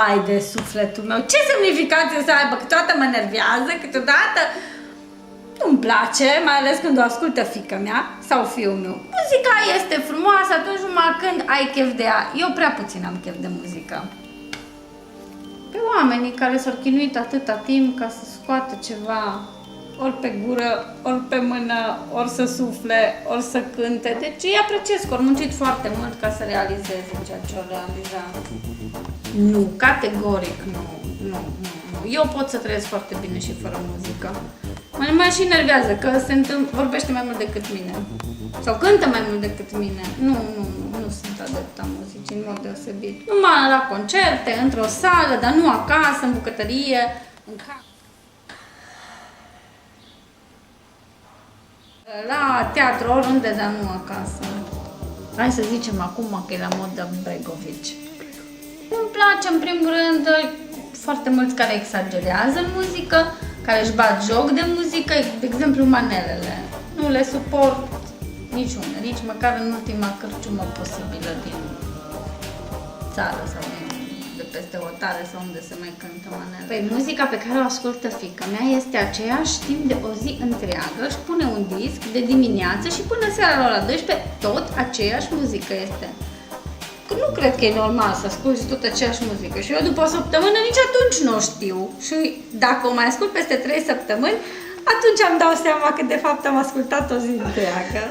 vai de sufletul meu, ce semnificație să aibă? Câteodată mă nervează, câteodată nu-mi place, mai ales când o ascultă fiica mea sau fiul meu. Muzica este frumoasă atunci numai când ai chef de ea. Eu prea puțin am chef de muzică. Pe oamenii care s-au chinuit atâta timp ca să scoată ceva, ori pe gură, ori pe mână, ori să sufle, ori să cânte. Deci îi apreciez că au muncit foarte mult ca să realizeze ceea ce au realizat. Nu, categoric nu. Eu pot să trăiesc foarte bine și fără muzică. Mă mai și enervează că vorbește mai mult decât mine. Sau cântă mai mult decât mine. Nu sunt adeptă a muzicii, în mod deosebit. Numai la concerte, într-o sală, dar nu acasă, în bucătărie, în casă. La teatru, oriunde, dar nu acasă. Hai să zicem acum că e la modă Bregovici. Îmi place, în primul rând, foarte mulți care exagerează în muzică, care își bat joc de muzică, de exemplu manelele. Nu le suport niciuna, nici măcar în ultima cârciumă posibilă din țară sau de peste hotare sau unde se mai cântă manele. Păi muzica pe care o ascultă fiica mea este aceeași timp de o zi întreagă, își pune un disc de dimineață și până seara la ora 12 tot aceeași muzică este. Nu cred că e normal să asculti tot aceeași muzică și eu după o săptămână nici atunci nu o știu și dacă o mai ascult peste 3 săptămâni, atunci îmi dau seama că de fapt am ascultat o zi întreagă.